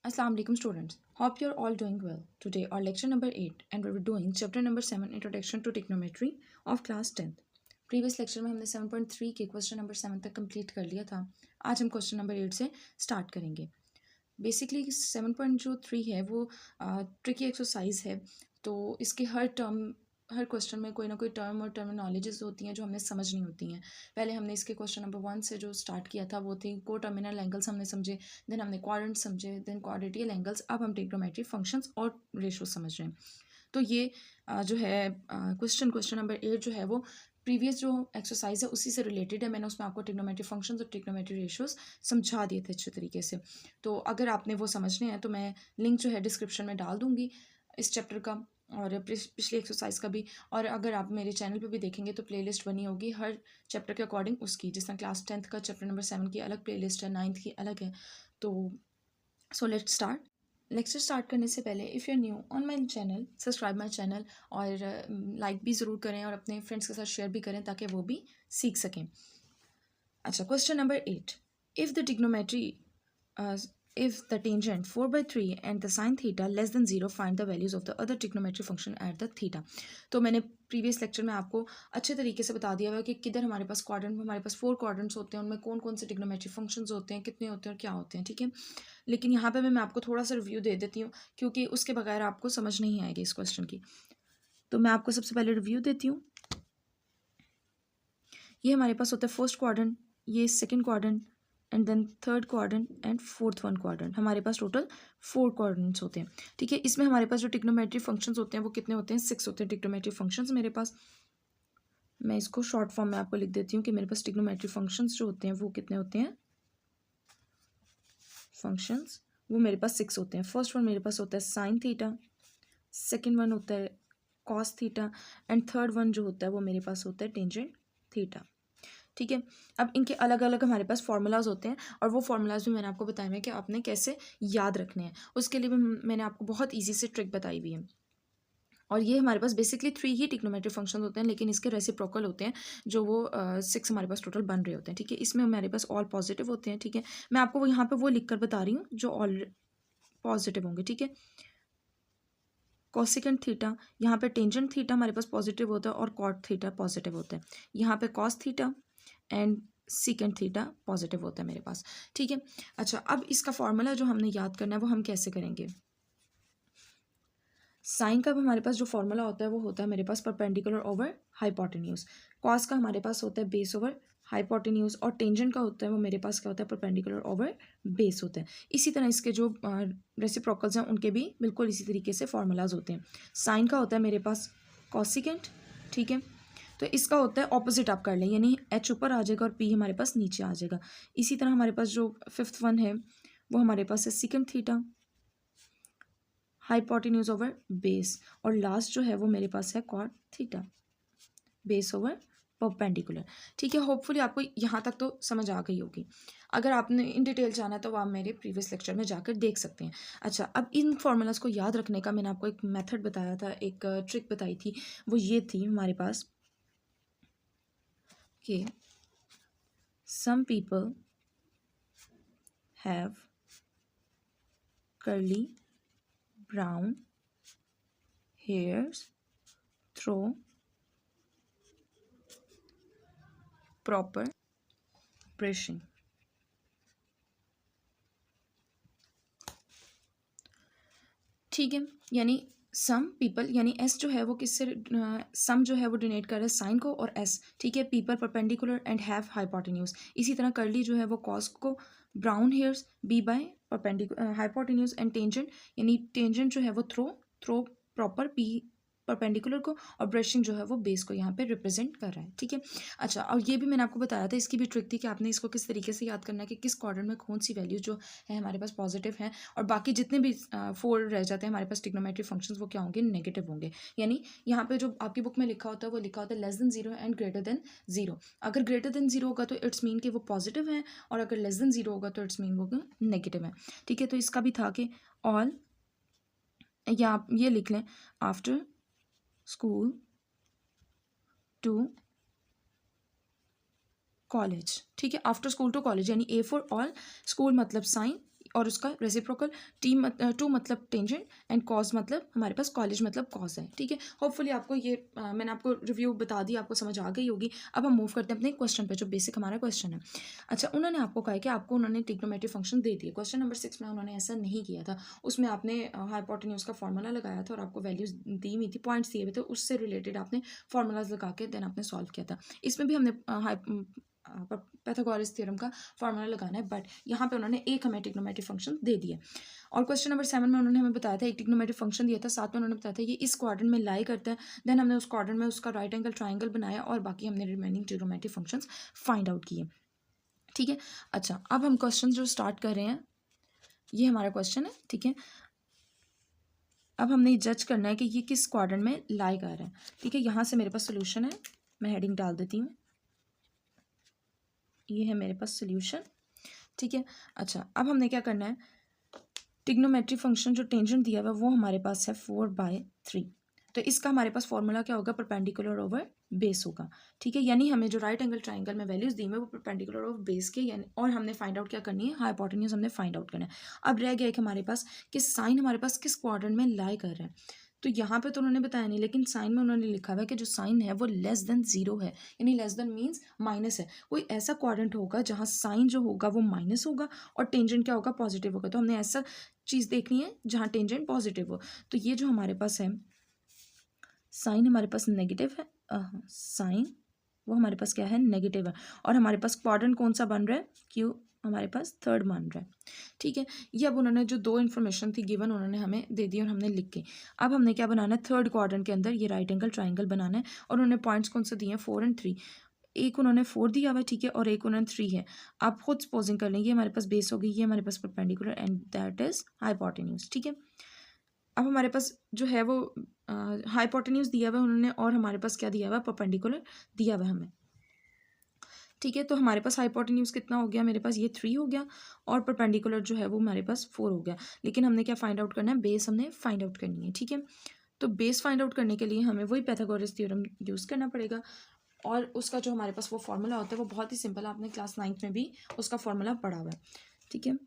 Assalamu alaikum students. Hope you're all doing well. Today our lecture number 8 and we're doing chapter number 7 Introduction to Trigonometry of class 10th. Previous lecture में हमने 7.3 के question number 7 तक complete कर लिया था. आज हम question number 8 से स्टार्ट करेंगे. बेसिकली 7.3 है वो ट्रिकी एक्सरसाइज है. तो इसके हर क्वेश्चन में कोई ना कोई टर्म और टर्मिनोलॉजीज होती हैं जो हमें समझनी होती हैं. पहले हमने इसके क्वेश्चन नंबर 1 से जो स्टार्ट किया था वो थी को टर्मिनल एंगल्स हमने समझे, देन हमने क्वाड्रेंट समझे, देन क्वाड्रेटिकल एंगल्स. अब हम ट्रिग्नोमेट्री फंक्शंस और रेशो समझ रहे हैं. तो ये जो है क्वेश्चन नंबर 8 जो है वो प्रीवियस जो एक्सरसाइज है उसी से रिलेटेड है. मैंने उसमें आपको ट्रिग्नोमेट्री फंक्शंस और ट्रिग्नोमेट्री रेशियोज समझा दिए थे अच्छे तरीके से. तो अगर आपने वो समझने हैं तो मैं लिंक जो है डिस्क्रिप्शन में डाल दूँगी इस चैप्टर का और पिछली एक्सरसाइज का भी. और अगर आप मेरे चैनल पे भी देखेंगे तो प्लेलिस्ट बनी होगी हर चैप्टर के अकॉर्डिंग उसकी. जिस तरह क्लास 10th का चैप्टर नंबर 7 की अलग प्लेलिस्ट है, 9th की अलग है. तो so let's start. Lecture start करने से पहले if you are new on my channel subscribe my channel और लाइक भी ज़रूर करें और अपने फ्रेंड्स के साथ शेयर भी करें ताकि वो भी सीख सकें. अच्छा, question number 8. If the trigonometry if the tangent 4/3 and the sine theta less than 0, find the values of the other trigonometry function at the theta. तो मैंने प्रीवियस लेक्चर में आपको अच्छे तरीके से बता दिया हुआ है कि किधर हमारे पास क्वाड्रेंट में हमारे पास 4 क्वाड्रेंट्स होते हैं, उनमें कौन कौन से ट्रिग्नोमेट्री फंक्शंस होते हैं, कितने होते हैं और क्या होते हैं. ठीक है, लेकिन यहाँ पे मैं आपको थोड़ा सा रिव्यू दे देती हूँ क्योंकि उसके बगैर आपको समझ नहीं आएगी इस क्वेश्चन की. तो मैं आपको सबसे पहले रिव्यू देती हूँ. ये हमारे पास होता है फर्स्ट क्वाड्रेंट, ये second quadrant and then third quadrant and fourth one quadrant. हमारे पास टोटल 4 क्वाड्रेंट्स होते हैं. ठीक है, इसमें हमारे पास जो ट्रिग्नोमेट्री फंक्शंस होते हैं वो कितने होते हैं? 6 होते हैं ट्रिग्नोमेट्री फंक्शंस मेरे पास. मैं इसको शॉर्ट फॉर्म में आपको लिख देती हूँ कि मेरे पास ट्रिग्नोमेट्री फंक्शंस जो होते हैं वो कितने होते हैं. फंक्शंस वो मेरे पास 6 होते हैं. फर्स्ट वन मेरे पास होता है साइन थीटा, सेकेंड वन होता है cos theta and third one जो होता है वो मेरे पास होता है टेंजेंट थीटा. ठीक है, अब इनके अलग अलग हमारे पास फार्मूलाज होते हैं और वो फार्मूलाज भी मैंने आपको बताए हैं कि आपने कैसे याद रखने हैं. उसके लिए भी मैंने आपको बहुत इजी से ट्रिक बताई हुई है. और ये हमारे पास बेसिकली 3 ही ट्रिग्नोमेट्री फंक्शन होते हैं लेकिन इसके रेसिप्रोकल होते हैं जो वो 6 हमारे पास टोटल बन रहे होते हैं. ठीक है, इसमें हमारे पास ऑल पॉजिटिव होते हैं. ठीक है, मैं आपको वो यहाँ पे वो लिख कर बता रही हूँ जो ऑल पॉजिटिव होंगे. ठीक है, कॉसिकेंट थीटा, यहाँ पे टेंजेंट थीटा हमारे पास पॉजिटिव होता है और कॉट थीटा पॉजिटिव होता है. यहाँ पे cos theta and secant theta positive होता है मेरे पास. ठीक है, अच्छा अब इसका फॉर्मूला जो हमने याद करना है वो हम कैसे करेंगे. साइन का हमारे पास जो फॉर्मूला होता है वो होता है मेरे पास परपेंडिकुलर ओवर हाइपोटेन्यूज. कॉस का हमारे पास होता है बेस ओवर हाइपोटेन्यूज और टेंजेंट का होता है वो मेरे पास क्या होता है परपेंडिकुलर ओवर बेस होता है. इसी तरह इसके जो रेसिप्रोकल्स हैं उनके भी बिल्कुल इसी तरीके से फॉर्मूलाज होते हैं. साइन का होता है मेरे पास कॉसिकेंट. ठीक है, तो इसका होता है ऑपोजिट आप कर लें, यानी एच ऊपर आ जाएगा और पी हमारे पास नीचे आ जाएगा. इसी तरह हमारे पास जो फिफ्थ वन है वो हमारे पास है secant theta hypotenuse over base और लास्ट जो है वो मेरे पास है cot theta base over perpendicular. ठीक है, होपफुली आपको यहाँ तक तो समझ आ गई होगी. अगर आपने इन डिटेल जाना तो आप मेरे प्रीवियस लेक्चर में जाकर देख सकते हैं. अच्छा, अब इन फॉर्मूलाज को याद रखने का मैंने आपको एक मेथड बताया था, एक ट्रिक बताई थी. वो ये थी हमारे पास कि some people have curly brown hairs through proper brushing. ठीक है, यानी सम पीपल, यानी एस जो है वो किससे सम जो है वो डिनोट कर रहा है साइन को और एस. ठीक है, people perpendicular and have hypotenuse. इसी तरह कर्ली जो है वो कॉस को, brown hairs B by perpendicular hypotenuse and tangent, यानी टेंजेंट जो है वो थ्रो प्रॉपर पी परपेंडिकुलर को और ब्रशिंग जो है वो बेस को यहाँ पे रिप्रेजेंट कर रहा है. ठीक है, अच्छा और ये भी मैंने आपको बताया था, इसकी भी ट्रिक थी कि आपने इसको किस तरीके से याद करना है कि किस क्वाड्रेंट में कौन सी वैल्यू जो है हमारे पास पॉजिटिव है और बाकी जितने भी 4 रह जाते हैं हमारे पास ट्रिग्नोमेट्री फंक्शंस वो क्या होंगे, नेगेटिव होंगे. यानी यहाँ पे जो आपकी बुक में लिखा होता है वो लिखा होता है less than 0 and greater than 0. अगर ग्रेटर देन 0 होगा तो इट्स मीन कि वो पॉजिटिव है और अगर लेस देन 0 होगा तो इट्स मीन वो नेगेटिव है. ठीक है, तो इसका भी था कि ऑल, या आप ये लिख लें आफ्टर स्कूल टू कॉलेज. ठीक है, आफ्टर स्कूल टू कॉलेज यानी ए फॉर ऑल, स्कूल मतलब साइन और उसका रेसिप्रोकल, टू मतलब टेंजेंट एंड कॉज मतलब हमारे पास कॉलेज मतलब कॉज है। ठीक है, होपफुली आपको ये मैंने आपको रिव्यू बता दी, आपको समझ आ गई होगी। अब हम मूव करते हैं अपने क्वेश्चन पे, जो बेसिक हमारा क्वेश्चन है। अच्छा, उन्होंने आपको कहा है कि आपको उन्होंने ट्रिग्नोमेट्री फंक्शन दे दिए। क्वेश्चन नंबर 6 में उन्होंने ऐसा नहीं किया था, उसमें आपने हाइपोटेन्यूज का फॉर्मूला लगाया था और आपको वैल्यूज दी हुई थी, पॉइंट्स दिए हुए थे, उससे रिलेटेड आपने फॉर्मूलाज लगा के देन आपने सॉल्व किया था। इसमें भी हमने पैथागोरस थ्योरम का फॉर्मूला लगाना है, बट यहाँ पे उन्होंने एक हमें ट्रिग्नोमेट्री फंक्शन दे दिया। और क्वेश्चन नंबर 7 में उन्होंने हमें बताया था एक ट्रिग्नोमेट्री फंक्शन दिया था, साथ में उन्होंने बताया था ये इस क्वाड्रेंट में लाई करता है। देन हमने उस क्वाड्रेंट में उसका राइट एंगल ट्राइंगल बनाया और बाकी हमने remaining trigonometry functions find out किए। ठीक है, अच्छा अब हम क्वेश्चन जो स्टार्ट कर रहे हैं, ये हमारा क्वेश्चन है। ठीक है, अब हमने जज करना है कि ये किस क्वाड्रेंट में लाई कर रहा है। ठीक है, यहाँ से मेरे पास सोल्यूशन है, मैं हेडिंग डाल देती हूँ, ये है मेरे पास सोल्यूशन। ठीक है, अच्छा अब हमने क्या करना है, ट्रिग्नोमेट्री फंक्शन जो टेंजेंट दिया हुआ है वो हमारे पास है 4/3। तो इसका हमारे पास फॉर्मूला क्या होगा, परपेंडिकुलर ओवर बेस होगा। ठीक है, यानी हमें जो राइट एंगल ट्राइंगल में वैल्यूज दी है वो परपेंडिकुलर ओवर बेस के, यानी और हमने फाइंड आउट क्या करनी है, हाइपोटेन्यूज हमने फाइंड आउट करना है। अब रह गया कि हमारे पास कि साइन हमारे पास किस क्वाड्रेंट में लाई कर रहा है। तो यहाँ पे तो उन्होंने बताया नहीं, लेकिन साइन में उन्होंने लिखा हुआ है कि जो साइन है वो लेस देन 0 है, यानी लेस देन मीन्स माइनस है। कोई ऐसा क्वाड्रेंट होगा जहाँ साइन जो होगा वो माइनस होगा और टेंजेंट क्या होगा, पॉजिटिव होगा। तो हमने ऐसा चीज़ देखनी है जहाँ टेंजेंट पॉजिटिव हो। तो ये जो हमारे पास है साइन हमारे पास नेगेटिव है, साइन वो हमारे पास क्या है, नेगेटिव है। और हमारे पास क्वाड्रेंट कौन सा बन रहा है, क्यू हमारे पास थर्ड बन रहा है। ठीक है, ये अब उन्होंने जो दो इन्फॉर्मेशन थी गिवन उन्होंने हमें दे दी और हमने लिख के अब हमने क्या बनाना है, थर्ड क्वाड्रेंट के अंदर ये राइट एंगल ट्राइंगल बनाना है। और उन्होंने पॉइंट्स कौन से दिए हैं, 4 और 3। एक उन्होंने 4 दिया हुआ है, ठीक है, और एक उन्होंने 3 है। आप खुद सपोजिंग कर लेंगे, हमारे पास बेस होगी, ये हमारे पास perpendicular and that is hypotenuse. ठीक है, अब हमारे पास जो है वो हाइपोटेन्यूज दिया हुआ है उन्होंने और हमारे पास क्या दिया हुआ है, परपेंडिकुलर दिया हुआ है हमें। ठीक है, तो हमारे पास हाइपोटेन्यूज कितना हो गया, मेरे पास ये 3 हो गया और परपेंडिकुलर जो है वो हमारे पास 4 हो गया। लेकिन हमने क्या फाइंड आउट करना है, बेस हमने फाइंड आउट करनी है। ठीक है, तो बेस फाइंड आउट करने के लिए हमें वही पैथागोरस थ्योरम यूज़ करना पड़ेगा। और उसका जो हमारे पास वो फॉर्मूला होता है वो बहुत ही सिंपल है, आपने क्लास 9th में भी उसका फॉर्मूला पढ़ा हुआ है। ठीक है,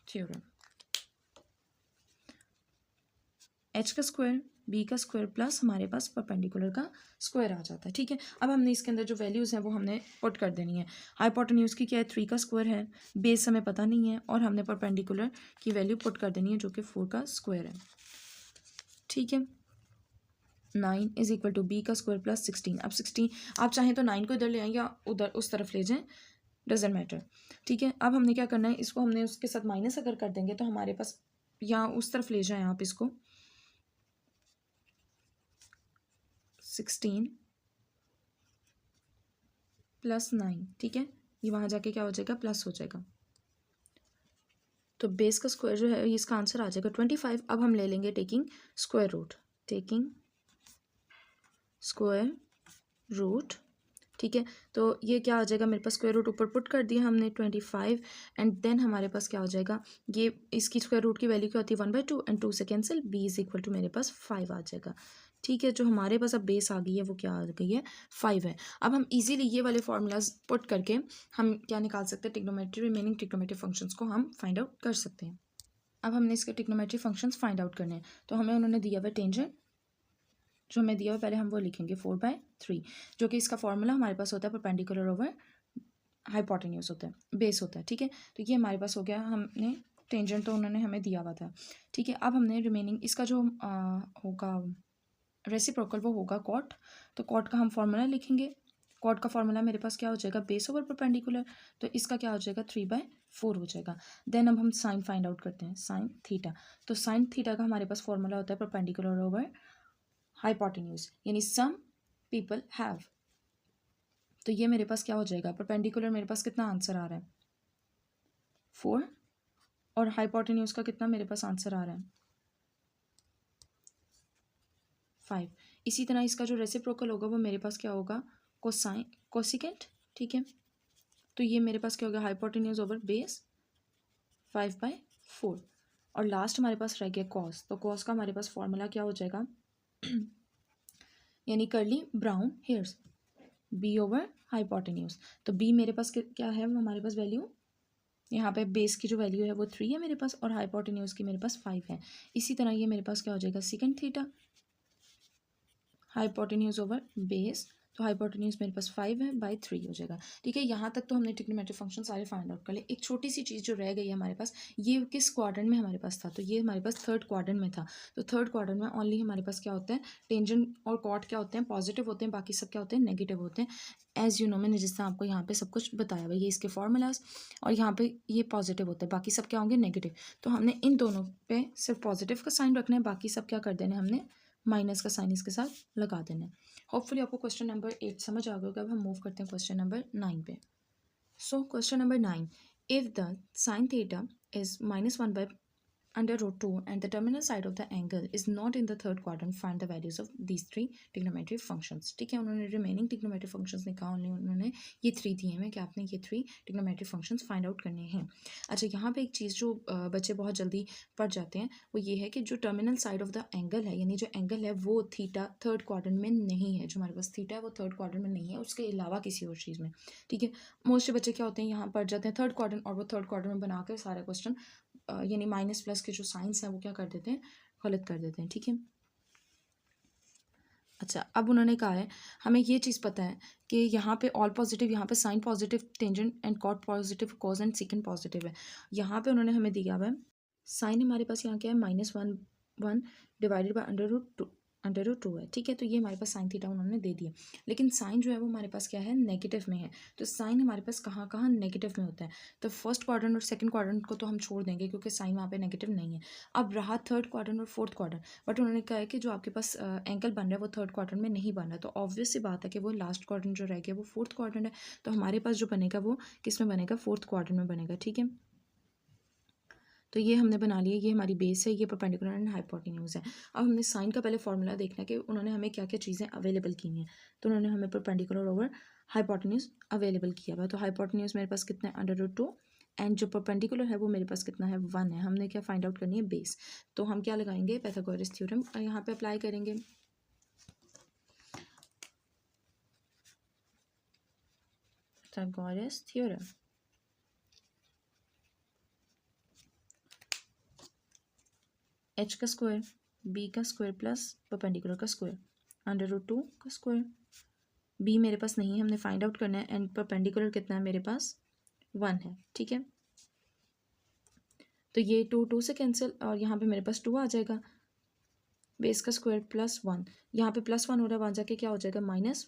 थ्योरम एच का स्क्वायर बी का स्क्वायर प्लस हमारे पास परपेंडिकुलर का स्क्वायर आ जाता है। ठीक है, अब हमने इसके अंदर जो वैल्यूज़ हैं वो हमने पुट कर देनी है। हाइपोटेन्यूज की क्या है, 3 का स्क्वायर है, बेस हमें पता नहीं है, और हमने परपेंडिकुलर की वैल्यू पुट कर देनी है जो कि 4 का स्क्वायर है। ठीक है, 9 इज इक्वल टू बी का स्क्वायर प्लस 16। अब 16 आप चाहें तो 9 को इधर ले आएं या उधर उस तरफ ले जाएं, डजेंट मैटर। ठीक है, अब हमने क्या करना है, इसको हमने उसके साथ माइनस अगर कर देंगे तो हमारे पास, या उस तरफ ले जाएं आप इसको, 16 प्लस 9। ठीक है, ये वहाँ जाके क्या हो जाएगा, प्लस हो जाएगा। तो बेस का स्क्वायर जो है इसका आंसर आ जाएगा 25। अब हम ले लेंगे taking square root, taking square root. ठीक है, तो ये क्या आ जाएगा, मेरे पास स्क्वायर रूट ऊपर पुट कर दिया हमने 25 एंड देन हमारे पास क्या हो जाएगा, ये इसकी स्क्वायर रूट की वैल्यू क्या होती है 1/2 एंड 2 से cancel, B is equal to मेरे पास 5 आ जाएगा। ठीक है, जो हमारे पास अब बेस आ गई है वो क्या आ गई है, 5 है। अब हम इजीली ये वाले फॉर्मूलाज पुट करके हम क्या निकाल सकते हैं, ट्रिग्नोमेट्री रिमेनिंग ट्रिग्नोमेट्री फंक्शंस को हम फाइंड आउट कर सकते हैं। अब हमने इसके ट्रिग्नोमेट्री फंक्शंस फाइंड आउट करने हैं, तो हमें उन्होंने दिया हुआ टेंजेंट जो हमें दिया हुआ पहले हम वो लिखेंगे 4/3, जो कि इसका फॉर्मूला हमारे पास होता है परपेंडिकुलर ओवर हाइपोटेन्यूज होता है, बेस होता है। ठीक है, तो ये हमारे पास हो गया, हमने टेंजेंट तो उन्होंने हमें दिया हुआ था। ठीक है, अब हमने रिमेनिंग इसका जो होगा रेसिप्रोकल वो होगा कॉट। तो कॉट का हम फॉर्मूला लिखेंगे, कॉट का फॉर्मूला मेरे पास क्या हो जाएगा, बेस ओवर परपेंडिकुलर, तो इसका क्या हो जाएगा 3/4 हो जाएगा। देन अब हम साइन फाइंड आउट करते हैं, साइन थीटा। तो साइन थीटा का हमारे पास फॉर्मूला होता है परपेंडिकुलर ओवर हाइपोटेन्यूज, यानी सम पीपल हैव। तो ये मेरे पास क्या हो जाएगा, परपेंडिकुलर मेरे पास कितना आंसर आ रहा है 4, और हाइपोटेन्यूज का कितना मेरे पास आंसर आ रहा है 5। इसी तरह इसका जो रेसिप्रोकल होगा वो मेरे पास क्या होगा, कोसाइन कोसिकेंट। ठीक है, तो ये मेरे पास क्या होगा, हाइपोटेन्यूज ओवर बेस 5/4। और लास्ट हमारे पास रह गया कॉस। तो कॉस का हमारे पास फॉर्मूला क्या हो जाएगा यानी curly brown hairs. B over hypotenuse. तो बी मेरे पास क्या है हमारे पास वैल्यू, यहाँ पे बेस की जो वैल्यू है वो 3 है मेरे पास और हाइपोटेन्यूज की मेरे पास 5 है। इसी तरह ये मेरे पास क्या हो जाएगा second theta hypotenuse over base, तो हाइपोटेन्यूज मेरे पास 5 है बाई 3 हो जाएगा। ठीक है, यहाँ तक तो हमने ट्रिग्नोमेट्रिक फंक्शन सारे फाइंड आउट कर लिए। एक छोटी सी चीज़ जो रह गई है हमारे पास, ये किस क्वाड्रेंट में हमारे पास था, तो ये हमारे पास थर्ड क्वाड्रेंट में था। तो थर्ड क्वाड्रेंट में ओनली हमारे पास क्या होता है, टेंजेंट और कॉट क्या होते हैं, पॉजिटिव होते हैं, बाकी सब क्या होते हैं, नेगेटिव होते हैं। एज यू नो, मैंने जिस तरह आपको यहाँ पे सब कुछ बताया हुआ, ये इसके फॉर्मूलाज, और यहाँ पे ये पॉजिटिव होते हैं, बाकी सब क्या होंगे, नेगेटिव। तो हमने इन दोनों पे सिर्फ पॉजिटिव का साइन रखना है, बाकी सब क्या कर देना है हमने, माइनस का साइन इसके साथ लगा देना है। होपफुली आपको क्वेश्चन नंबर 8 समझ आ गया होगा। अब हम मूव करते हैं क्वेश्चन नंबर 9 पे। So question number 9, if the sine theta is -1 by under root 2 and the terminal side of the angle is not in the third quadrant, find the values of these three trigonometric functions। ठीक है, उन्होंने remaining trigonometric functions नहीं कहा, उन्होंने ये 3 दिए हैं कि आपने ये 3 trigonometric functions फाइंड आउट करने हैं। अच्छा, यहाँ पे एक चीज़ जो बच्चे बहुत जल्दी पढ़ जाते हैं वो ये है कि जो terminal side of the angle है, यानी जो एंगल है वो थीटा थर्ड क्वाड्रेंट में नहीं है। जो हमारे पास थीटा है वो थर्ड क्वाड्रेंट में नहीं है, उसके अलावा किसी और चीज़ में। ठीक है, मोस्टली बच्चे क्या होते हैं, यहाँ पढ़ जाते हैं थर्ड क्वाड्रेंट और वो थर्ड क्वाड्रेंट में बना के सारे क्वेश्चन यानी माइनस प्लस के जो साइंस हैं वो क्या कर देते हैं, गलत कर देते हैं। ठीक है, अच्छा, अब उन्होंने कहा है हमें ये चीज़ पता है कि यहाँ पे ऑल पॉजिटिव, यहाँ पे sine positive, tangent and cot positive, cos and second positive है। यहाँ पे उन्होंने हमें दिया हुआ है साइन हमारे पास यहाँ क्या है, -1 डिवाइडेड बाय अंडर रूट 2 है। ठीक है, तो ये हमारे पास साइन थीटा उन्होंने दे दिया, लेकिन साइन जो है वो हमारे पास क्या है, नेगेटिव में है। तो साइन हमारे पास कहाँ कहाँ नेगेटिव में होता है, तो फर्स्ट क्वाड्रेंट और सेकंड क्वाड्रेंट को तो हम छोड़ देंगे क्योंकि साइन वहाँ पे नेगेटिव नहीं है। अब रहा थर्ड क्वाड्रेंट और फोर्थ क्वाड्रेंट, बट उन्होंने कहा है कि जो आपके पास एंगल बन रहा है वो थर्ड क्वाड्रेंट में नहीं बन रहा, तो ऑब्वियस सी बात है कि वो लास्ट क्वाड्रेंट जो रह गया वो फोर्थ क्वाड्रेंट है। तो हमारे पास जो बनेगा वो किस में बनेगा, फोर्थ क्वाड्रेंट में बनेगा। ठीक है, तो ये हमने बना लिया, ये हमारी बेस है, ये परपेंडिकुलर एंड हाइपोटेन्यूज है। अब हमने साइन का पहले फॉर्मूला देखना है कि उन्होंने हमें क्या क्या चीज़ें अवेलेबल की हैं। तो उन्होंने हमें परपेंडिकुलर ओवर हाइपोटेन्यूज अवेलेबल किया हुआ है। तो हाइपोटेन्यूज मेरे पास कितना है, अंडर रूट 2, एंड जो परपेंडिकुलर है वो मेरे पास कितना है, 1 है। हमने क्या फाइंड आउट करनी है, बेस। तो हम क्या लगाएंगे, पाइथागोरस थ्योरम यहाँ पे अप्लाई करेंगे। पाइथागोरस थ्योरम, एच का स्क्वायर, बी का स्क्वायर प्लस परपेंडिकुलर का स्क्वायर, अंडर रूट 2 का स्क्वायर। बी मेरे पास नहीं है, हमने फाइंड आउट करना है, एंड परपेंडिकुलर कितना है मेरे पास, 1 है। ठीक है, तो ये 2 से कैंसिल और यहाँ पे मेरे पास 2 आ जाएगा, बेस का स्क्वायर +1, यहाँ पे +1 हो रहा है, वहाँ जाके क्या हो जाएगा, माइनस,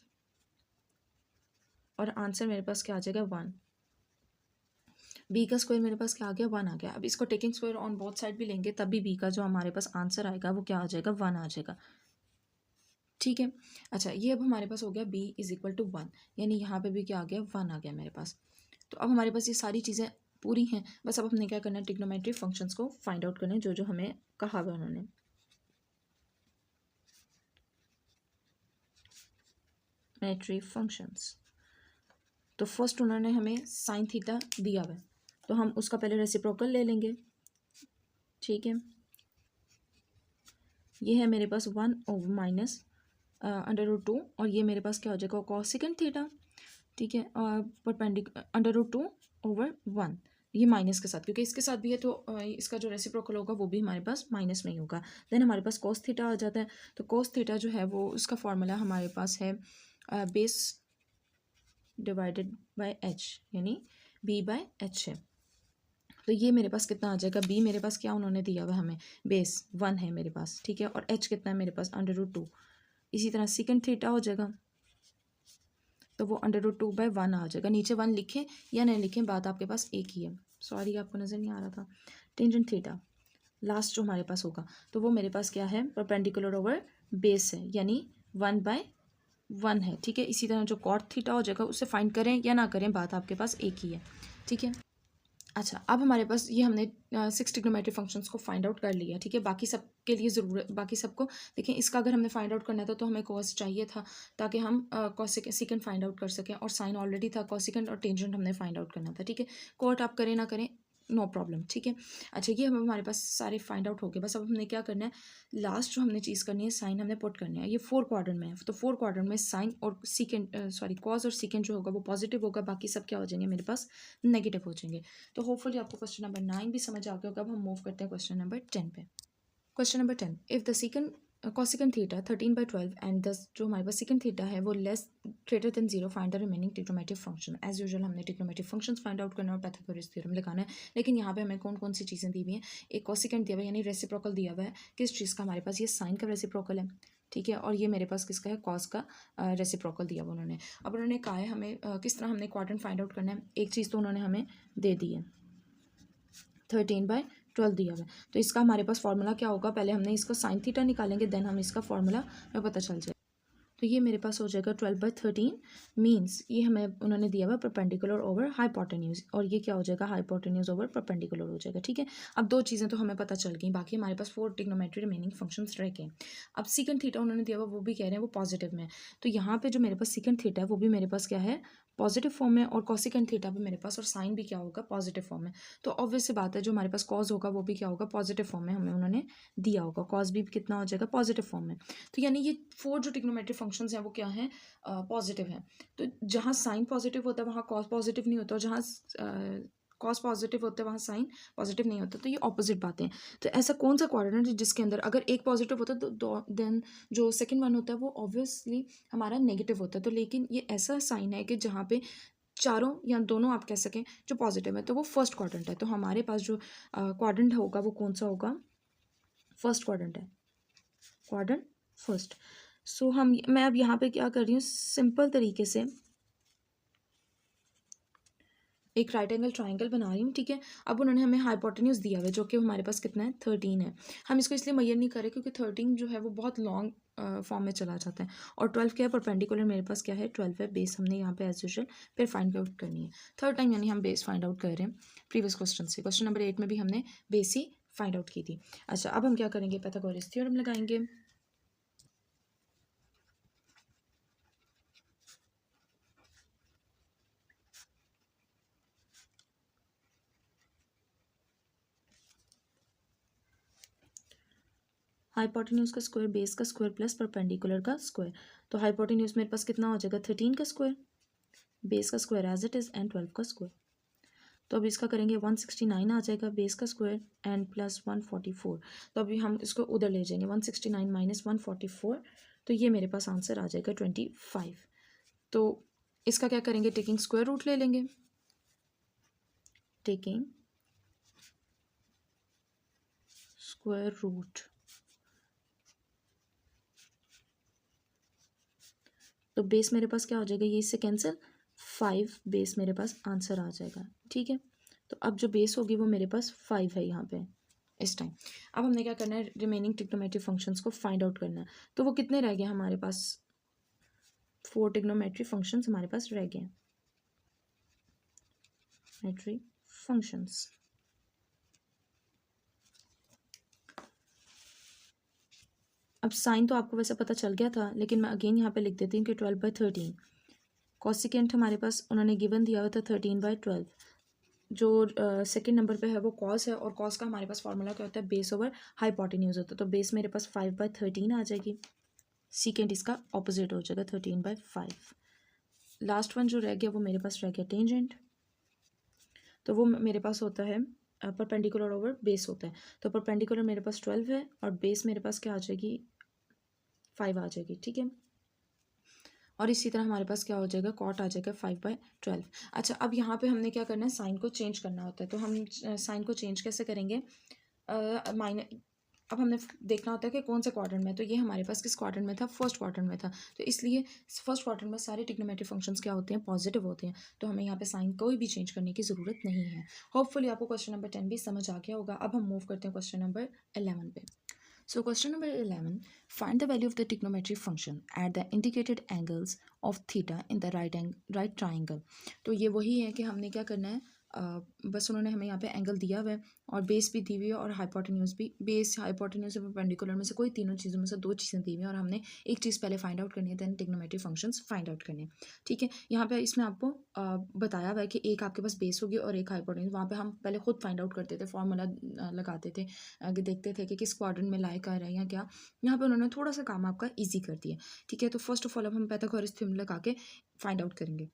और आंसर मेरे पास क्या आ जाएगा, 1। बी का स्क्वायर मेरे पास क्या आ गया, 1 आ गया। अब इसको taking square on both side भी लेंगे तब भी बी का जो हमारे पास आंसर आएगा वो क्या आ जाएगा, 1 आ जाएगा। ठीक है, अच्छा, ये अब हमारे पास हो गया b = 1, यानी यहाँ पे भी क्या आ गया, 1 आ गया मेरे पास। तो अब हमारे पास ये सारी चीज़ें पूरी हैं, बस अब हमने क्या करना है, ट्रिग्नोमेट्रिक फंक्शंस को फाइंड आउट करना है, जो जो हमें कहा हुआ उन्होंने। मेट्रिक फंक्शंस, तो फर्स्ट उन्होंने हमें साइन थीटा दिया हुआ है, तो हम उसका पहले रेसिप्रोकल ले लेंगे। ठीक है, ये है मेरे पास 1 ओवर माइनस अंडर रूट 2, और ये मेरे पास क्या हो जाएगा, कॉसेकेंड थीटा। ठीक है, और अंडर रूट 2 ओवर 1, ये माइनस के साथ, क्योंकि इसके साथ भी है तो इसका जो रेसिप्रोकल होगा वो भी हमारे पास माइनस में ही होगा। देन हमारे पास कोस थीटा आ जाता है, तो कोस थीटा जो है वो उसका फॉर्मूला हमारे पास है बेस डिवाइडेड बाय एच, यानी b/h है। तो ये मेरे पास कितना आ जाएगा, b मेरे पास क्या उन्होंने दिया हुआ हमें, बेस 1 है मेरे पास। ठीक है, और h कितना है मेरे पास, अंडर रूट 2। इसी तरह सेकंड थीटा हो जाएगा, तो वो अंडर रूट 2/1 आ जाएगा। नीचे 1 लिखें या नहीं लिखें, बात आपके पास एक ही है। सॉरी, आपको नज़र नहीं आ रहा था। टेंजेंट थीटा लास्ट जो हमारे पास होगा, तो वो मेरे पास क्या है, परपेंडिकुलर ओवर बेस है, यानी 1/1 है। ठीक है, इसी तरह जो कॉट थीटा हो जाएगा उसे फाइंड करें या ना करें, बात आपके पास एक ही है। ठीक है, अच्छा, अब हमारे पास ये हमने 6 ट्रिग्नोमेट्रिक फंक्शंस को फाइंड आउट कर लिया। ठीक है, बाकी सब के लिए ज़रूरत, बाकी सबको देखें, इसका अगर हमने फाइंड आउट करना था तो हमें कॉस चाहिए था ताकि हम कॉसेकेंड फाइंड आउट कर सकें, और साइन ऑलरेडी था, कॉसेकेंड और टेंजेंट हमने फाइंड आउट करना था। ठीक है, कॉट आप करें ना करें नो प्रॉब्लम, ठीक है। अच्छा, ये हमारे पास सारे फाइंड आउट हो गए। बस अब हमने क्या करना है, लास्ट जो हमने चीज़ करनी है, साइन हमने पुट करना है। ये 4 क्वाड्रेंट में है, तो 4 क्वाड्रेंट में साइन और सीकेंड सॉरी कॉस और सीकेंड जो होगा वो पॉजिटिव होगा, बाकी सब क्या हो जाएंगे मेरे पास, नेगेटिव हो जाएंगे। तो होपफुली आपको क्वेश्चन नंबर 9 भी समझ आ गया होगा। अब हम मूव करते हैं क्वेश्चन नंबर 10 पे। Question number 10, if the secant cosecant theta 13/12 and this जो हमारे पास secant थीटा है वो less greater than 0, find the remaining trigonometric function. As usual हमने ट्रिग्नोमेट्रिक फंक्शंस फाइंड आउट करना है और पाइथागोरस थ्योरम लगाना है। लेकिन यहाँ पे हमें कौन कौन सी चीज़ें दी हुई हैं, एक cosecant दिया हुआ है यानी रेसिप्रोकल दिया हुआ है। किस चीज़ का, हमारे पास ये साइन का रेसिप्रोकल है, ठीक है, और ये मेरे पास किसका है, कॉस का रेसिप्रोकल दिया हुआ उन्होंने। अब उन्होंने कहा है हमें किस तरह हमने क्वाड्रेंट फाइंड आउट करना है। एक चीज़ तो उन्होंने हमें दे दी है, 13/12 दिया हुआ है। तो इसका हमारे पास फॉर्मूला क्या होगा, पहले हमने इसका साइन थीटा निकालेंगे, देन हम इसका फॉर्मूला हमें पता चल जाएगा। तो ये मेरे पास हो जाएगा 12/13 मीन्स ये हमें उन्होंने दिया हुआ परपेंडिकुलर ओवर हाइपोटेन्यूज, और ये क्या हो जाएगा, हाइपोटेन्यूज ओवर परपेंडिकुलर हो जाएगा, ठीक है। अब 2 चीज़ें तो हमें पता चल गई, बाकी हमारे पास 4 ट्रिग्नोमेट्री रिमेनिंग फंक्शंस रह गए। अब सीकेंड थीटा उन्होंने दिया हुआ, वो भी कह रहे हैं वो पॉजिटिव में। तो यहाँ पे जो मेरे पास सीकेंड थीटा है वो भी मेरे पास क्या है, पॉजिटिव फॉर्म में, और कॉसिकेंड थीटा भी मेरे पास, और साइन भी क्या होगा, पॉजिटिव फॉर्म में। तो ऑब्वियस सी बात है जो हमारे पास कॉज होगा वो भी क्या होगा, पॉजिटिव फॉर्म में हमें उन्होंने दिया होगा। कॉज भी कितना हो जाएगा, पॉजिटिव फॉर्म में। तो यानी ये 4 जो ट्रिग्नोमेट्रिक फंक्शंस हैं वो क्या हैं, पॉजिटिव हैं। तो जहाँ साइन पॉजिटिव होता है वहाँ कॉस पॉजिटिव नहीं होता, और जहाँ कॉस पॉजिटिव होता है वहाँ साइन पॉजिटिव नहीं होता। तो ये ऑपोजिट बातें हैं। तो ऐसा कौन सा क्वाड्रेंट है जिसके अंदर अगर एक पॉजिटिव होता है तो देन जो सेकंड वन होता है वो ऑब्वियसली हमारा नेगेटिव होता है। तो लेकिन ये ऐसा साइन है कि जहाँ पे चारों या दोनों आप कह सकें जो पॉजिटिव है, तो वो फर्स्ट क्वाड्रेंट है। तो हमारे पास जो क्वाड्रेंट होगा वो कौन सा होगा, फर्स्ट क्वाड्रेंट है, क्वाड्रेंट फर्स्ट। सो मैं अब यहाँ पे क्या कर रही हूँ, सिंपल तरीके से एक राइट एंगल ट्राइंगल बना रही हूँ, ठीक है। अब उन्होंने हमें हाइपोटेन्यूज दिया हुआ है जो कि हमारे पास कितना है, 13 है। हम इसको इसलिए मैयर नहीं करें क्योंकि 13 जो है वो बहुत लॉन्ग फॉर्म में चला जाता है, और 12 क्या है, परपेंडिकुलर मेरे पास क्या है, 12 है। बेस हमने यहाँ पे एज यूजुअल फिर फाइंड आउट करनी है, थर्ड टाइम यानी हम बेस फाइंड आउट कर रहे हैं। प्रीवियस क्वेश्चन से, क्वेश्चन नंबर 8 में भी हमने बेस ही फाइंड आउट की थी। अच्छा, अब हम क्या करेंगे, पाइथागोरस थ्योरम लगाएंगे। हाइपोटेन्यूज का स्क्वायर, बेस का स्क्वायर प्लस परपेंडिकुलर का स्क्वायर। तो हाइपोटेन्यूज मेरे पास कितना हो जाएगा, 13 का स्क्वायर, बेस का square as it is, and 12 का स्क्वायर। तो अभी इसका करेंगे 169 आ जाएगा, बेस का स्क्वायर एंड प्लस 144। तो अभी हम इसको उधर ले जाएंगे, 169 माइनस 144, तो ये मेरे पास आंसर आ जाएगा 25। तो इसका क्या करेंगे, टेकिंग स्क्वायर रूट ले लेंगे, टेकिंग स्क्वायर रूट। तो बेस मेरे पास क्या हो जाएगा, ये इससे कैंसिल, 5 बेस मेरे पास आंसर आ जाएगा, ठीक है। तो अब जो बेस होगी वो मेरे पास 5 है यहाँ पे इस टाइम। अब हमने क्या करना है, रिमेनिंग ट्रिग्नोमेट्री फंक्शंस को फाइंड आउट करना है। तो वो कितने रह गए हमारे पास, 4 ट्रिग्नोमेट्री फंक्शंस हमारे पास रह गए, ट्रिग्नोमेट्री फंक्शंस। अब साइन तो आपको वैसे पता चल गया था, लेकिन मैं अगेन यहाँ पे लिख देती हूँ कि 12/13। कॉसिकेंट हमारे पास उन्होंने गिवन दिया हुआ था 13/12। जो सेकंड नंबर पे है वो कॉस है, और कॉस का हमारे पास फॉर्मूला क्या होता है, बेस ओवर हाइपोटेन्यूज होता है। तो बेस मेरे पास 5/13 आ जाएगी, सीकेंट इसका ऑपोजिट हो जाएगा 13/5। लास्ट वन जो रह गया वो मेरे पास रह गया टेंजेंट, तो वो मेरे पास होता है परपेंडिकुलर ओवर बेस होता है। तो परपेंडिकुलर मेरे पास 12 है, और बेस मेरे पास क्या आ जाएगी, 5 आ जाएगी, ठीक है। और इसी तरह हमारे पास क्या हो जाएगा, कॉट आ जाएगा 5/12। अच्छा, अब यहाँ पे हमने क्या करना है, साइन को चेंज करना होता है। तो हम साइन को चेंज कैसे करेंगे, अब हमने देखना होता है कि कौन से क्वाड्रेंट में। तो ये हमारे पास किस क्वाड्रेंट में था, फर्स्ट क्वाड्रेंट में था। तो इसलिए फर्स्ट क्वाड्रेंट में सारे ट्रिग्नोमेट्री फंक्शंस क्या होते हैं, पॉजिटिव होते हैं। तो हमें यहाँ पे साइन कोई भी चेंज करने की ज़रूरत नहीं है। होपफुली आपको क्वेश्चन नंबर 10 भी समझ आ गया होगा। अब हम मूव करते हैं क्वेश्चन नंबर 11 पे। So question number 11, find the value of the trigonometric function at the indicated angles of theta in the right triangle. तो ये वही है कि हमने क्या करना है, बस उन्होंने हमें यहाँ पे एंगल दिया हुआ है और बेस भी दी हुई है और हाइपोटेन्यूज भी। बेस, हाइपोटेन्यूज और परपेंडिकुलर में से कोई तीनों चीज़ों में से दो चीज़ें दी हुई हैं और हमने एक चीज़ पहले फाइंड आउट करनी है, then trigonometry functions find out करने हैं। ठीक है, यहाँ पे इसमें आपको बताया हुआ है कि एक आपके पास बेस होगी और एक हाइपोटेन्यूज। वहाँ पे हम पहले खुद फाइंड आउट करते थे, फॉर्मूला लगाते थे, आगे देखते थे कि किस क्वाड्रेंट में लाई कर रहे हैं या क्या। यहाँ पे उन्होंने थोड़ा सा काम आपका ईजी कर दिया। ठीक है, तो फर्स्ट ऑफ ऑल अब हम पाइथागोरस थ्योरम लगा के फाइंड आउट करेंगे।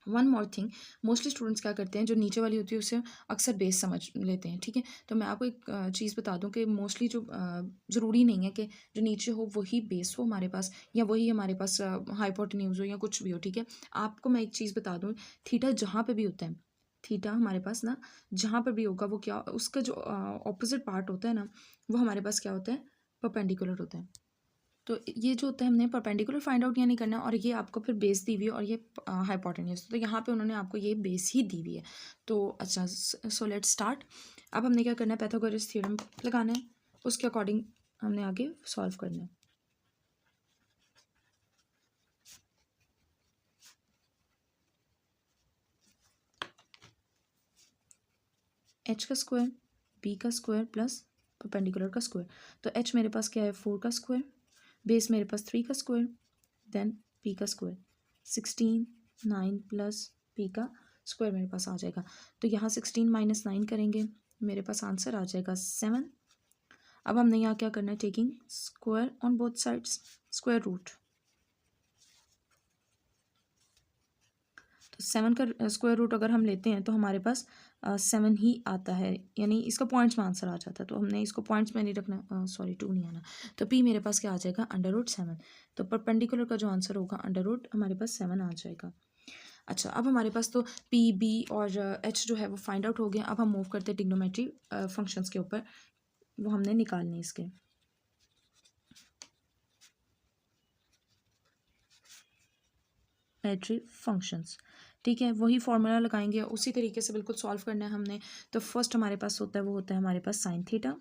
One more thing, mostly students क्या करते हैं, जो नीचे वाली होती है उसे अक्सर बेस समझ लेते हैं। ठीक है, तो मैं आपको एक चीज़ बता दूं कि मोस्टली जो ज़रूरी नहीं है कि जो नीचे हो वही बेस हो हमारे पास, या वही हमारे पास हाइपोटेन्यूज हो या कुछ भी हो। ठीक है, आपको मैं एक चीज़ बता दूं, थीटा जहाँ पे भी होता है, थीटा हमारे पास ना जहाँ पर भी होगा वो क्या, उसका जो ऑपोजिट पार्ट होता है ना, वो हमारे पास क्या होता है, परपेंडिकुलर होता है। तो ये जो होता है हमने परपेंडिकुलर फाइंड आउट नहीं करना, और ये आपको फिर बेस दी हुई है और ये हाइपोटेन्यूज, तो यहाँ पे उन्होंने आपको ये बेस ही दी हुई है। तो अच्छा, सो लेट्स स्टार्ट। अब हमने क्या करना है, पाइथागोरस थ्योरम लगाना है, उसके अकॉर्डिंग हमने आगे सॉल्व करना है। एच का स्क्वायर, बी का स्क्वायर प्लस परपेंडिकुलर का स्क्वायर। तो एच मेरे पास क्या है, 4 का स्क्वायर, बेस मेरे पास 3 का स्क्वायर, देन पी का स्क्वायर, 16 9 प्लस पी का स्क्वायर मेरे पास आ जाएगा। तो यहाँ 16 माइनस 9 करेंगे, मेरे पास आंसर आ जाएगा 7। अब हमने यहाँ क्या करना है, taking square on both sides, square root. तो 7 का स्क्वायर रूट अगर हम लेते हैं तो हमारे पास 7 ही आता है, यानी इसका पॉइंट्स में आंसर आ जाता है। तो हमने इसको पॉइंट्स में नहीं रखना, सॉरी 2 नहीं आना। तो पी मेरे पास क्या आ जाएगा, √7। तो परपेंडिकुलर का जो आंसर होगा √ हमारे पास 7 आ जाएगा। अच्छा, अब हमारे पास तो पी, बी और एच जो है वो फाइंड आउट हो गया। अब हम मूव करते हैं ट्रिग्नोमेट्री फंक्शंस के ऊपर, वो हमने निकालने इसके। ट्रिग्नोमेट्री फंक्शंस, ठीक है, वही फॉर्मूला लगाएंगे, उसी तरीके से बिल्कुल सॉल्व करना है हमने। तो फर्स्ट हमारे पास होता है, वो होता है हमारे पास साइन थीटा।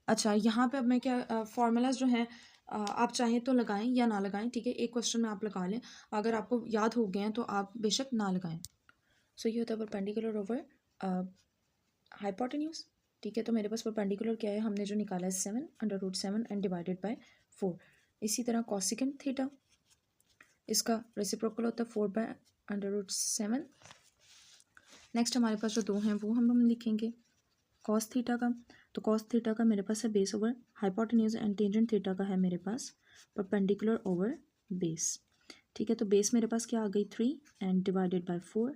अच्छा, यहाँ पे अब मैं क्या फॉर्मूलाज जो हैं आप चाहें तो लगाएं या ना लगाएं। ठीक है, एक क्वेश्चन में आप लगा लें, अगर आपको याद हो गए हैं तो आप बेशक ना लगाएं। सो ये होता है परपेंडिकुलर ओवर हाइपोटेन्यूज। ठीक है, तो मेरे पास परपेंडिकुलर क्या है, हमने जो निकाला है 7 √7 एंड डिवाइडेड बाय 4। इसी तरह कॉसिकेंट थीटा, इसका रेसिप्रोकल होता है 4/√7। नेक्स्ट हमारे पास जो दो हैं वो हम लिखेंगे कॉस थीटा का। तो कॉस थीटा का मेरे पास है base over hypotenuse, and tangent theta का है मेरे पास परपेंडिकुलर ओवर बेस। ठीक है, तो बेस मेरे पास क्या आ गई 3 एंड डिवाइडेड बाय 4,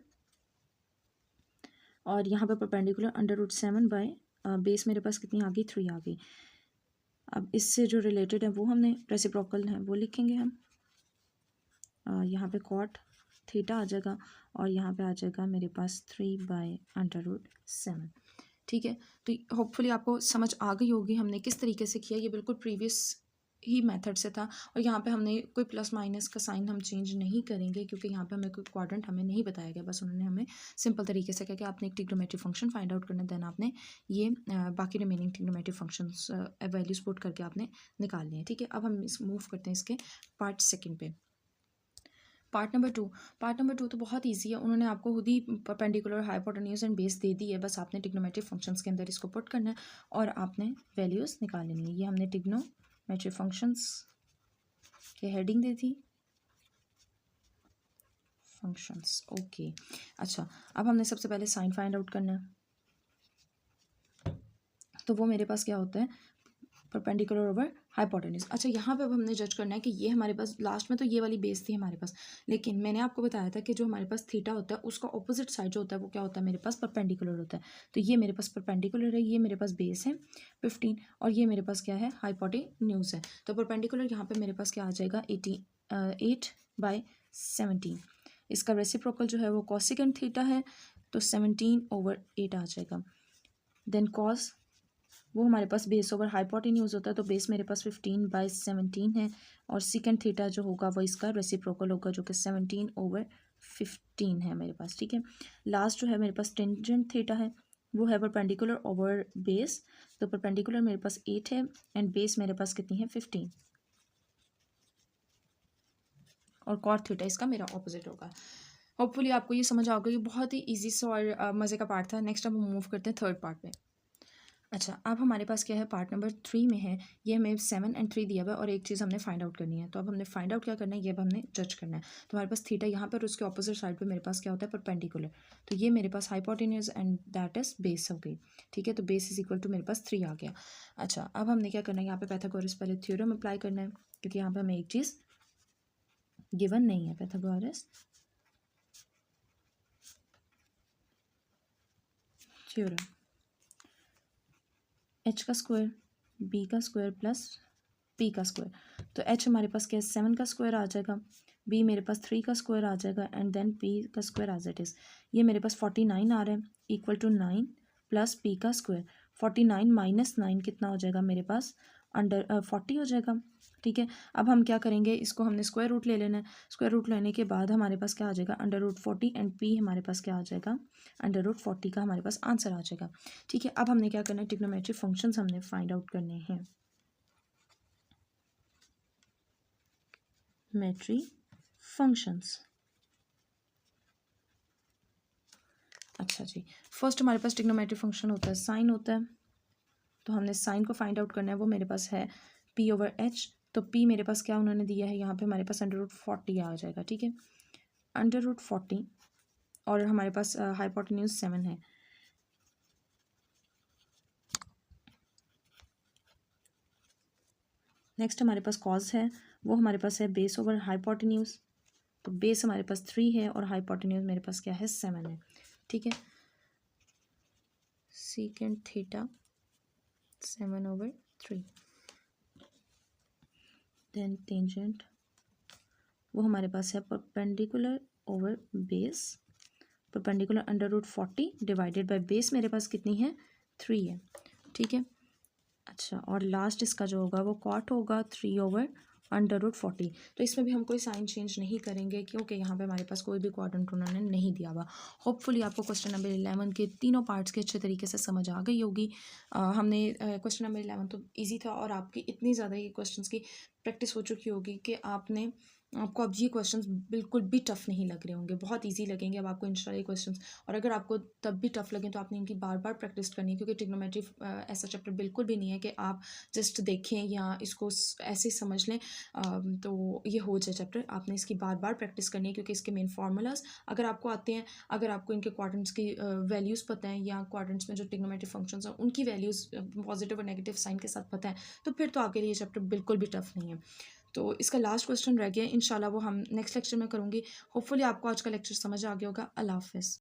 और यहाँ पे परपेंडिकुलर √7 बाय बेस मेरे पास कितनी आ गई, 3 आ गई। अब इससे जो रिलेटेड है वो हमने रेसिप्रोकल है वो लिखेंगे हम। यहाँ पे कॉट थीटा आ जाएगा और यहाँ पे आ जाएगा मेरे पास 3/√7। ठीक है, तो होपफुली आपको समझ आ गई होगी हमने किस तरीके से किया। ये बिल्कुल प्रीवियस ही मेथड से था, और यहाँ पे हमने कोई प्लस माइनस का साइन हम चेंज नहीं करेंगे, क्योंकि यहाँ पे हमें कोई क्वाड्रेंट हमें नहीं बताया गया। बस उन्होंने हमें सिंपल तरीके से कहा कि आपने एक ट्रिग्नोमेट्री फंक्शन फाइंड आउट करना, देन आपने ये बाकी remaining trigonometry functions values put करके आपने निकालनी है। ठीक है, अब हम मूव करते हैं इसके पार्ट सेकेंड पे। पार्ट नंबर 2 तो बहुत इजी है, उन्होंने आपको खुद ही परपेंडिकुलर हाइपोटेन्यूज एंड बेस दे दी है। बस आपने ट्रिग्नोमेट्री फंक्शंस के अंदर इसको पुट करना है और आपने वैल्यूज निकाल लेनी है। ये हमने ट्रिग्नोमेट्री फंक्शंस की हेडिंग दी थी, फंक्शंस। ओके, अच्छा, अब हमने सबसे पहले साइन फाइंड आउट करना है। तो वो मेरे पास क्या होता है, परपेंडिकुलर ओवर हाइपोटेन्यूज। अच्छा, यहाँ पे अब हमने जज करना है कि ये हमारे पास लास्ट में तो ये वाली बेस थी हमारे पास, लेकिन मैंने आपको बताया था कि जो हमारे पास थीटा होता है उसका ऑपोजिट साइड जो होता है वो क्या होता है, मेरे पास परपेंडिकुलर होता है। तो ये मेरे पास परपेंडिकुलर है, ये मेरे पास बेस है 15, और ये मेरे पास क्या है, हाइपोटेन्यूज है। तो परपेंडिकुलर यहाँ पे मेरे पास क्या आ जाएगा, 8/17। इसका रेसिप्रोकल जो है वो कॉसिकेंट थीटा है, तो 17/8 आ जाएगा। देन कॉस, वो हमारे पास बेस ओवर हाइपोटेन्यूज होता है, तो बेस मेरे पास 15/17 है, और सीकेंट थीटा जो होगा वो इसका रेसिप्रोकल होगा, जो कि 17/15 है मेरे पास। ठीक है, लास्ट जो है मेरे पास टेंजेंट थीटा है, वो है परपेंडिकुलर ओवर बेस। तो परपेंडिकुलर मेरे पास 8 है एंड बेस मेरे पास कितनी है, 15, और कॉट थीटा इसका मेरा ऑपोजिट होगा। होपफुली आपको ये समझ आ गई। ये बहुत ही ईज़ी सा और मज़े का पार्ट था। नेक्स्ट अब हम मूव करते हैं थर्ड पार्ट पे। अच्छा, अब हमारे पास क्या है, पार्ट नंबर 3 में है, ये हमें 7 एंड 3 दिया हुआ है और एक चीज़ हमने फाइंड आउट करनी है। तो अब हमने फाइंड आउट क्या करना है, ये अब हमने जज करना है। तो हमारे पास थीटा यहाँ पर, उसके ऑपोजिट साइड पे मेरे पास क्या होता है, परपेंडिकुलर। तो ये मेरे पास hypotenuse and that is base हो गई। ठीक है, तो बेस इज इक्वल टू मेरे पास 3 आ गया। अच्छा, अब हमने क्या करना है, यहाँ पे पाइथागोरस पहले थ्योरम अप्लाई करना है, क्योंकि यहाँ पे हमें एक चीज़ गिवन नहीं है। पाइथागोरस थ्योरम, एच का स्क्वायर बी का स्क्वायर प्लस पी का स्क्वायर। तो एच हमारे पास क्या है, 7 का स्क्वायर आ जाएगा, बी मेरे पास 3 का स्क्वायर आ जाएगा एंड देन पी का स्क्वायर एज इट इज़। ये मेरे पास 49 आ रहा है, इक्वल टू 9 प्लस पी का स्क्वायर। 49 माइनस 9 कितना हो जाएगा मेरे पास, अंडर 40 हो जाएगा। ठीक है, अब हम क्या करेंगे, इसको हमने स्क्वायर रूट ले लेना है। स्क्वायर रूट लेने के बाद हमारे पास क्या आ जाएगा, अंडर रूट 40 एंड पी हमारे पास क्या आ जाएगा, अंडर रूट 40 का हमारे पास आंसर आ जाएगा। ठीक है, अब हमने क्या करना है, ट्रिग्नोमेट्रिक फंक्शंस हमने फाइंड आउट करने हैं। मेट्री फंक्शंस। अच्छा जी, फर्स्ट हमारे पास ट्रिग्नोमेट्रिक फंक्शन होता है, साइन होता है। तो हमने साइन को फाइंड आउट करना है, वो मेरे पास है पी ओवर एच। तो पी मेरे पास क्या उन्होंने दिया है, यहाँ पे हमारे पास अंडर रूट 40 आ जाएगा। ठीक है, अंडर रूट 40 और हमारे पास हाइपोटेन्यूज 7 है। नेक्स्ट हमारे पास कॉज है, वो हमारे पास है बेस ओवर हाइपोटेन्यूज। तो बेस हमारे पास 3 है और हाइपोटेन्यूज मेरे पास क्या है, 7 है। ठीक है, सीकेंट थीटा 7/3, देन टेंजेंट वो हमारे पास है perpendicular over base, perpendicular under root 40 divided by base मेरे पास कितनी है, 3 है। ठीक है, अच्छा, और लास्ट इसका जो होगा वो कॉट होगा 3 अंडर रूट 40। तो इसमें भी हम कोई साइन चेंज नहीं करेंगे, क्योंकि यहाँ पे हमारे पास कोई भी क्वाड्रेंट उन्होंने नहीं दिया हुआ। होपफुली आपको क्वेश्चन नंबर 11 के तीनों पार्ट्स के अच्छे तरीके से समझ आ गई होगी। हमने क्वेश्चन नंबर 11 तो ईजी था और आपकी इतनी ज़्यादा ये क्वेश्चंस की प्रैक्टिस हो चुकी होगी कि आपको अब ये क्वेश्चंस बिल्कुल भी टफ नहीं लग रहे होंगे, बहुत इजी लगेंगे अब आपको इंशाल्लाह ये क्वेश्चंस। और अगर आपको तब भी टफ लगे तो आपने इनकी बार बार प्रैक्टिस करनी है, क्योंकि ट्रिग्नोमेट्री ऐसा चैप्टर बिल्कुल भी नहीं है कि आप जस्ट देखें या इसको ऐसे समझ लें तो ये हो जाए चैप्टर। आपने इसकी बार बार प्रैक्टिस करनी है, क्योंकि इसके मेन फार्मूलाज अगर आपको आते हैं, अगर आपको इनके क्वाड्रेंट्स की वैल्यूज़ पता है, या क्वाड्रेंट्स में जो ट्रिग्नोमेट्री फंक्शंस हैं उनकी वैल्यूज़ पॉजिटिव और नेगेटिव साइन के साथ पता है, तो फिर तो आपके लिए ये चैप्टर बिल्कुल भी टफ नहीं है। तो इसका लास्ट क्वेश्चन रह गया, इंशाल्लाह वो हम नेक्स्ट लेक्चर में करूँगी। होपफुली आपको आज का लेक्चर समझ आ गया होगा। अल्लाह हाफ़िज़।